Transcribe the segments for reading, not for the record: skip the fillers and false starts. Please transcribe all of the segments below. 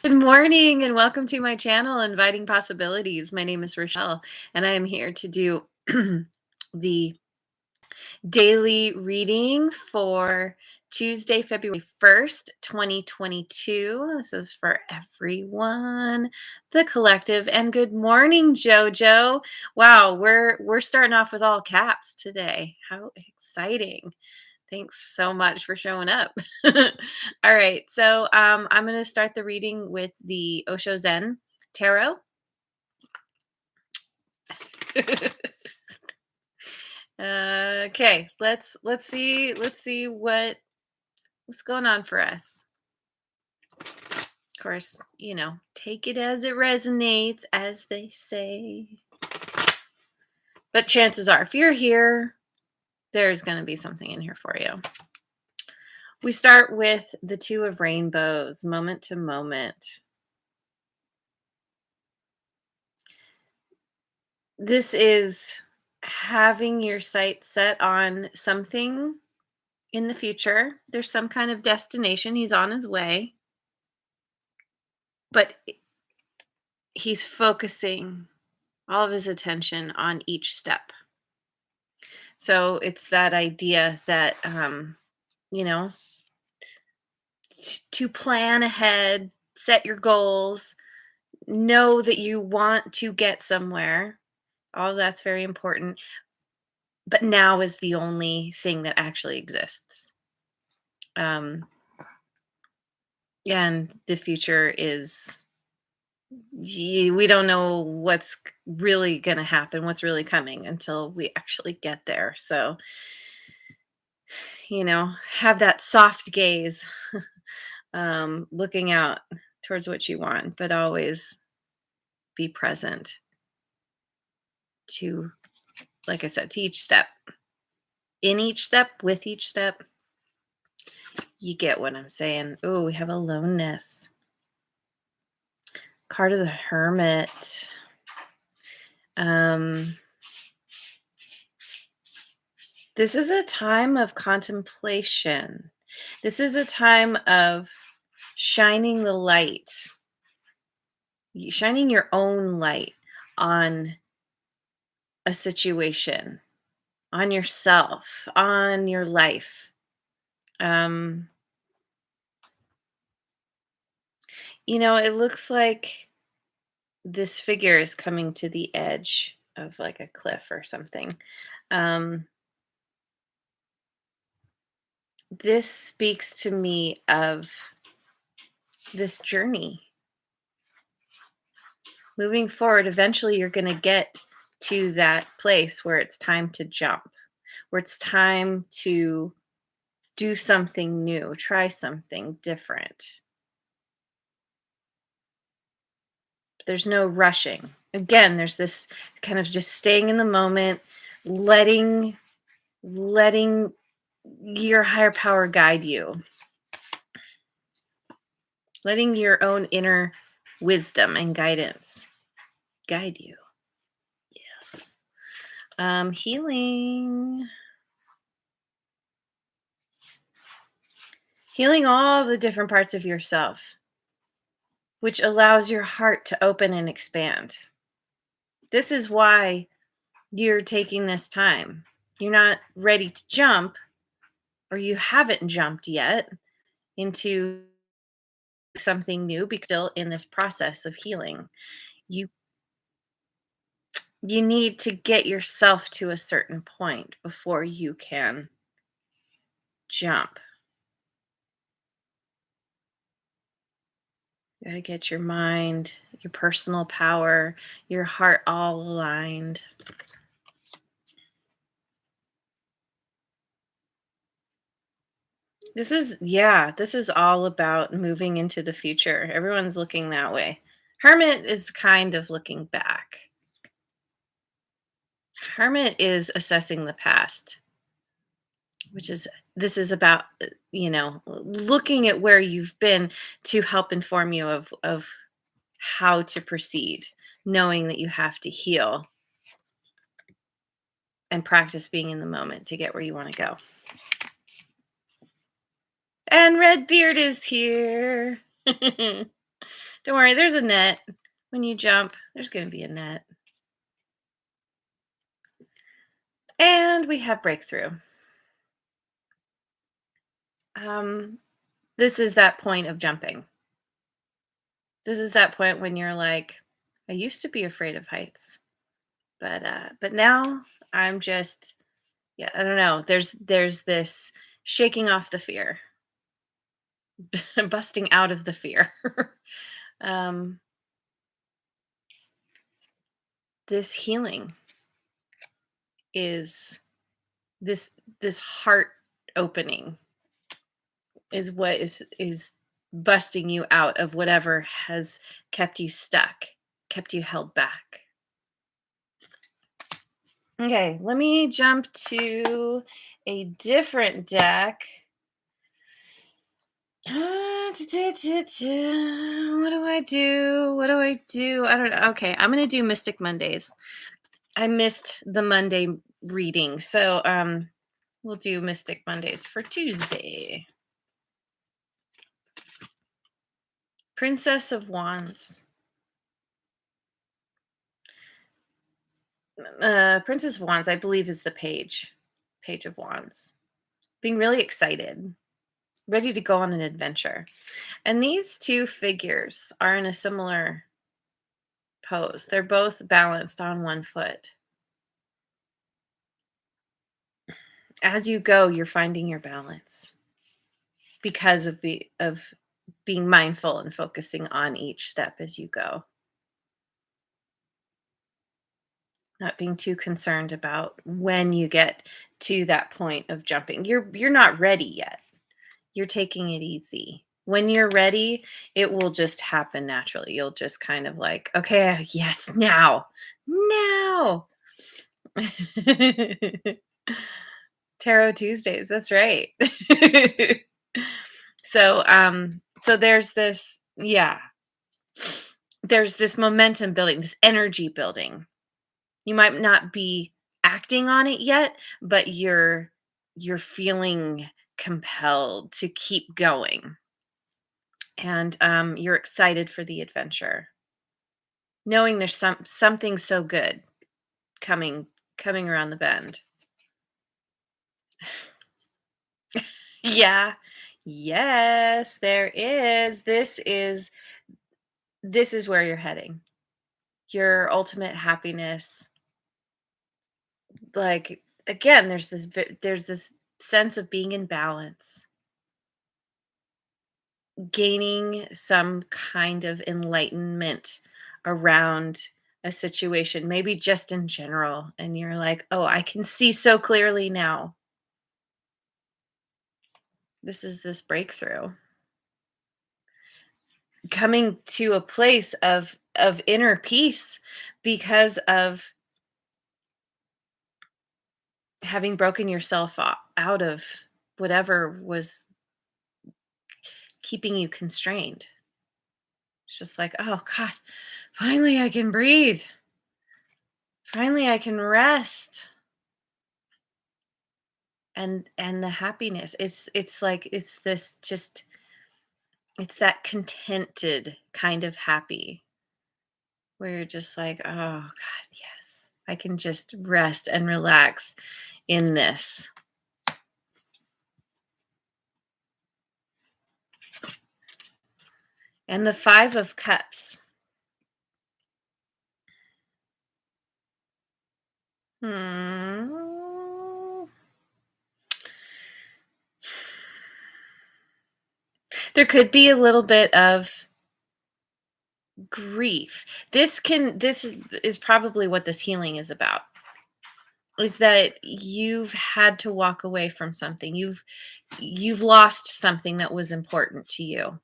Good morning and welcome to my channel, Inviting Possibilities. My name is Rochelle, and I am here to do the daily reading for Tuesday, February 1st, 2022. This is for everyone, the collective. And good morning, Jojo. Wow, we're starting off with all caps today. How exciting. Thanks so much for showing up. All right, so I'm going to start the reading with the Osho Zen Tarot. Okay, let's see what's going on for us. Of course, take it as it resonates, as they say. But chances are, if you're here, there's going to be something in here for you. We start with the Two of Rainbows, moment to moment. This is having your sight set on something in the future. There's some kind of destination. He's on his way, but he's focusing all of his attention on each step. So it's that idea that, you know, to plan ahead, set your goals, know that you want to get somewhere. All that's very important. But now is the only thing that actually exists. Um, and the future is, we don't know what's really going to happen, what's really coming until we actually get there. So, have that soft gaze, looking out towards what you want, but always be present to, like I said, to each step. In each step, with each step, you get what I'm saying. Oh, we have aloneness. Card of the Hermit. This is a time of contemplation. This is a time of shining the light, shining your own light on a situation, on yourself, on your life. It looks like this figure is coming to the edge of like a cliff or something. This speaks to me of this journey. Moving forward, eventually you're going to get to that place where it's time to jump, where it's time to do something new, try something different. There's no rushing. Again, there's this kind of just staying in the moment, letting your higher power guide you. Letting your own inner wisdom and guidance guide you. Yes. Healing. Healing all the different parts of yourself, which allows your heart to open and expand. This is why you're taking this time. You're not ready to jump, or you haven't jumped yet into something new because still in this process of healing. You need to get yourself to a certain point before you can jump. You gotta get your mind, your personal power, your heart all aligned. This is all about moving into the future. Everyone's looking that way. Hermit is kind of looking back. Hermit is assessing the past, which is this is about looking at where you've been to help inform you of how to proceed, knowing that you have to heal and practice being in the moment to get where you want to go. And Redbeard is here. Don't worry, there's a net. When you jump, there's going to be a net. And we have breakthrough. Um, this is that point of jumping. This is that point when you're like, I used to be afraid of heights, but now I'm just, yeah, I don't know. There's this shaking off the fear, busting out of the fear. um, this healing is this this heart opening is what is busting you out of whatever has kept you stuck, kept you held back. Okay, let me jump to a different deck. What do I do? What do I do? I don't know. Okay, I'm gonna do Mystic Mondays. I missed the Monday reading, so we'll do Mystic Mondays for Tuesday. Princess of Wands. Princess of Wands, I believe, is the Page of Wands. Being really excited, ready to go on an adventure. And these two figures are in a similar pose. They're both balanced on one foot. As you go, you're finding your balance because of being mindful and focusing on each step as you go. Not being too concerned about when you get to that point of jumping. You're not ready yet. You're taking it easy. When you're ready, it will just happen naturally. You'll just kind of like, okay, yes, now. Now. Tarot Tuesdays, that's right. So there's this, yeah, there's this momentum building, this energy building. You might not be acting on it yet, but you're feeling compelled to keep going. And you're excited for the adventure, knowing there's something so good coming around the bend. Yeah. Yes, there is. This is where you're heading. Your ultimate happiness. Like, again, there's this sense of being in balance, gaining some kind of enlightenment around a situation, maybe just in general, and you're like, "Oh, I can see so clearly now." This is this breakthrough. Coming to a place of inner peace because of having broken yourself out of whatever was keeping you constrained. It's just like, "Oh god, finally I can breathe. Finally I can rest." And the happiness, it's like it's this just it's that contented kind of happy where you're just like, "Oh god, yes. I can just rest and relax in this." And the 5 of Cups. Hmm. There could be a little bit of grief. This is probably what this healing is about. Is that you've had to walk away from something. You've lost something that was important to you.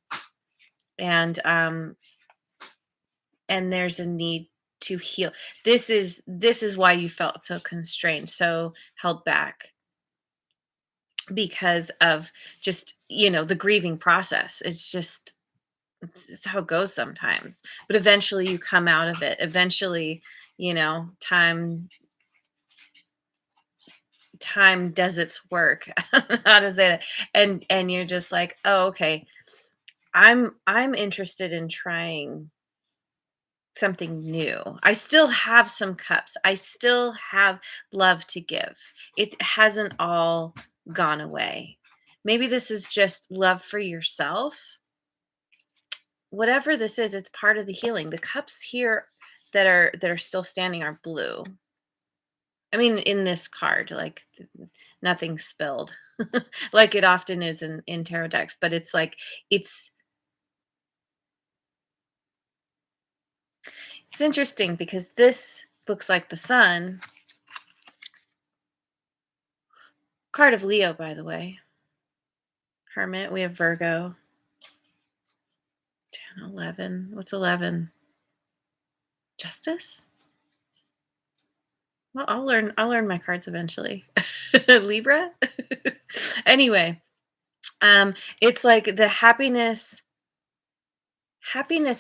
And there's a need to heal. This is why you felt so constrained, so held back, because of just, the grieving process. It's how it goes sometimes. But eventually you come out of it. Eventually, time does its work. How to say that? And you're just like, oh, okay. I'm interested in trying something new. I still have some cups. I still have love to give. It hasn't all gone away. Maybe this is just love for yourself. Whatever this is, it's part of the healing. The cups here that are still standing are blue. I mean, in this card, like nothing spilled, like it often is in tarot decks. But it's like it's it's interesting because this looks like the sun. Card of Leo, by the way. Hermit. We have Virgo. 10, 11. What's 11? Justice. Well, I'll learn my cards eventually. Libra. Anyway, it's like the happiness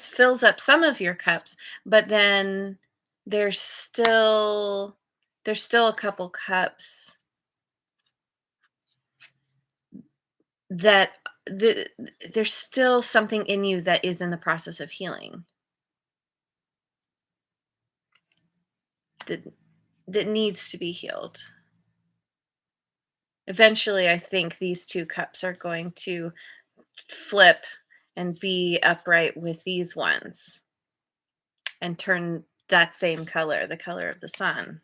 fills up some of your cups, but then there's still there's still a couple cups that the, there's still something in you that is in the process of healing that that needs to be healed. Eventually, I think these two cups are going to flip and be upright with these ones and turn that same color, the color of the sun.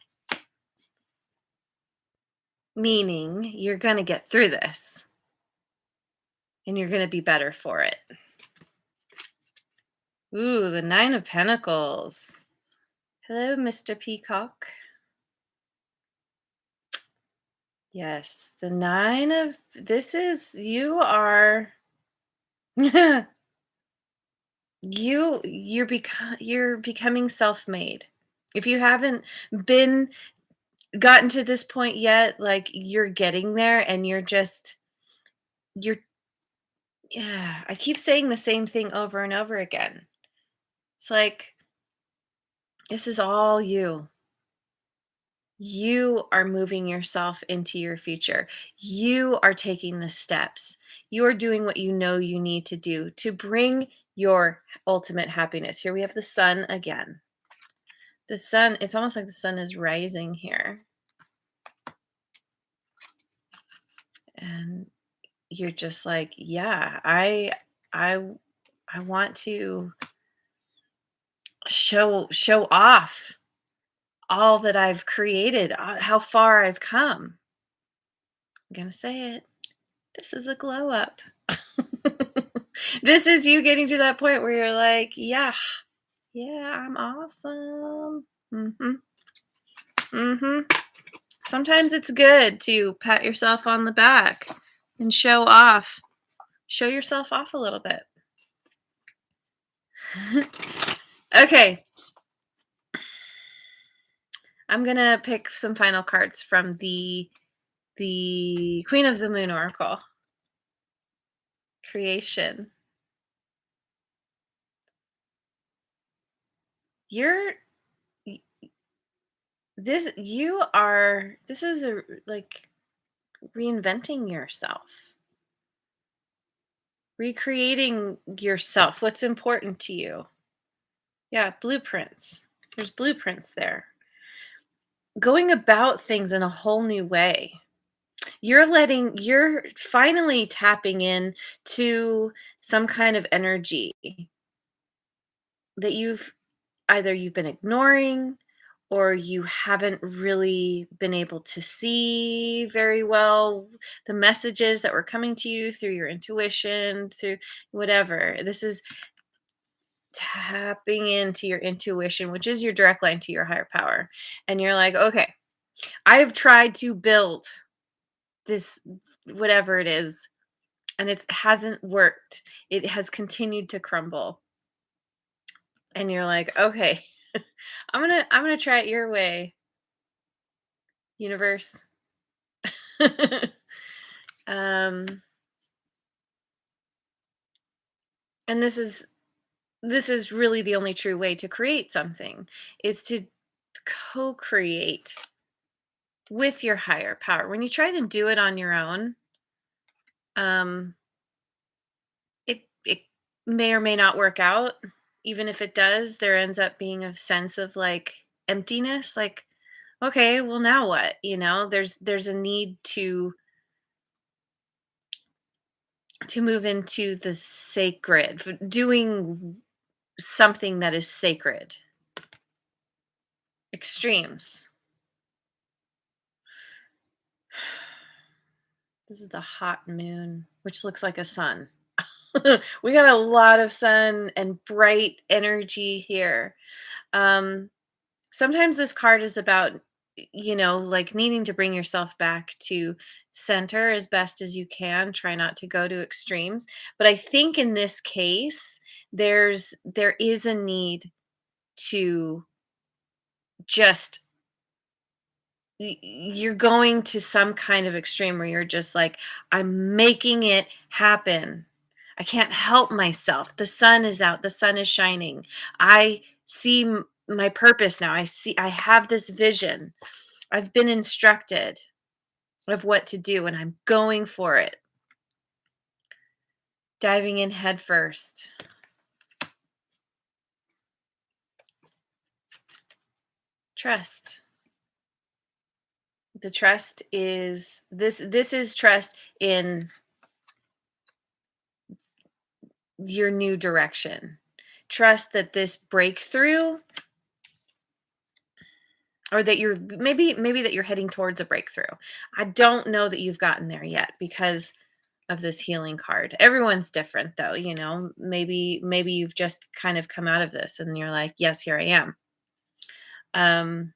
Meaning you're going to get through this and you're going to be better for it. Ooh, the 9 of Pentacles. Hello, Mr. Peacock. Yes, the 9 of this is you are you're becoming self-made. If you haven't been gotten to this point yet, like you're getting there and you're yeah, I keep saying the same thing over and over again. It's like this is all you. You are moving yourself into your future. You are taking the steps. You are doing what you know you need to do to bring your ultimate happiness. Here we have the sun again. The sun, it's almost like the sun is rising here. And you're just like, yeah, I I want to show off all that I've created, how far I've come. I'm going to say it. This is a glow up. This is you getting to that point where you're like, yeah, yeah, I'm awesome. Mhm. Mhm. Sometimes it's good to pat yourself on the back and show off. Show yourself off a little bit. Okay, I'm going to pick some final cards from the Queen of the Moon Oracle. Creation. You're this is a like reinventing yourself, recreating yourself, what's important to you. Yeah, blueprints. There's blueprints there. Going about things in a whole new way. You're finally tapping in to some kind of energy that you've been ignoring or you haven't really been able to see very well the messages that were coming to you through your intuition, through whatever. This is tapping into your intuition, which is your direct line to your higher power. And you're like, okay, I've tried to build this, whatever it is, and it hasn't worked. It has continued to crumble. And you're like, okay, I'm gonna try it your way, universe. um, and this is really the only true way to create something is to co-create with your higher power. When you try to do it on your own, um, it may or may not work out. Even if it does, there ends up being a sense of like emptiness, like, okay, well now what? There's a need to move into the sacred, doing something that is sacred. Extremes. This is the hot moon, which looks like a sun. We got a lot of sun and bright energy here. Um, Sometimes this card is about, like needing to bring yourself back to center as best as you can. Try not to go to extremes. But I think in this case, there is a need to just you're going to some kind of extreme where you're just like, I'm making it happen. I can't help myself. The sun is out, the sun is shining. I see my purpose now. I have this vision. I've been instructed of what to do, and I'm going for it. Diving in head first. Trust. The trust is this is trust in your new direction. Trust that this breakthrough, or that you're maybe that you're heading towards a breakthrough. I don't know that you've gotten there yet because of this healing card. Everyone's different though, maybe you've just kind of come out of this and you're like, yes, here I am. Um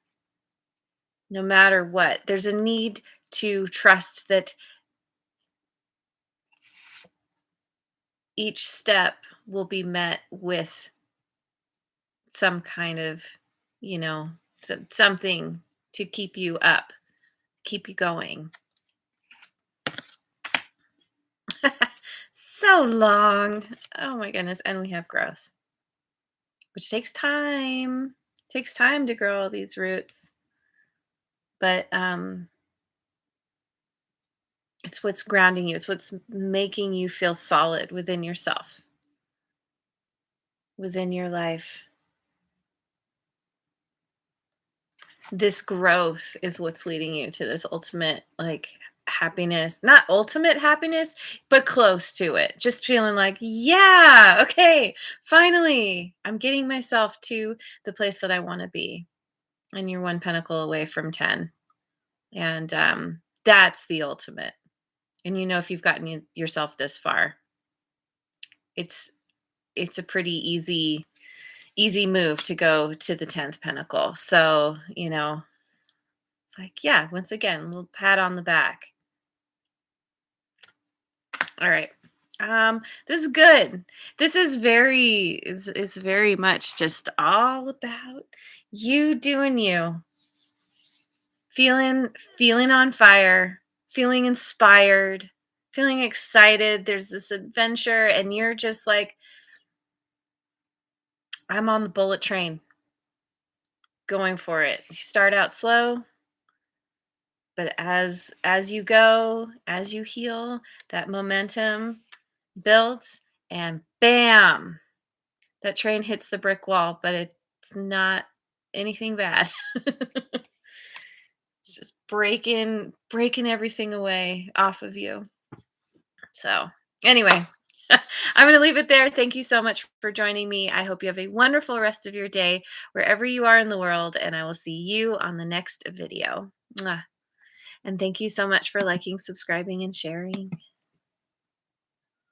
no matter what, there's a need to trust that each step will be met with some kind of, something to keep you up, keep you going. So long. Oh my goodness. And we have growth, which takes time. Takes time to grow all these roots. But it's what's grounding you. It's what's making you feel solid within yourself, within your life. This growth is what's leading you to this ultimate like happiness. Not ultimate happiness, but close to it. Just feeling like, yeah, okay, finally, I'm getting myself to the place that I want to be. And you're one pentacle away from 10. And that's the ultimate. And if you've gotten yourself this far, it's it's a pretty easy move to go to the 10th pentacle. So, it's like, yeah, once again, a little pat on the back. All right. This is good. This is it's very much just all about you doing you. Feeling on fire, feeling inspired, feeling excited. There's this adventure and you're just like, I'm on the bullet train, going for it. You start out slow, but as you go, as you heal, that momentum builds and bam, that train hits the brick wall, but it's not anything bad. It's just breaking everything away off of you. So, anyway, I'm going to leave it there. Thank you so much for joining me. I hope you have a wonderful rest of your day wherever you are in the world, and I will see you on the next video. Mwah. And thank you so much for liking, subscribing, and sharing.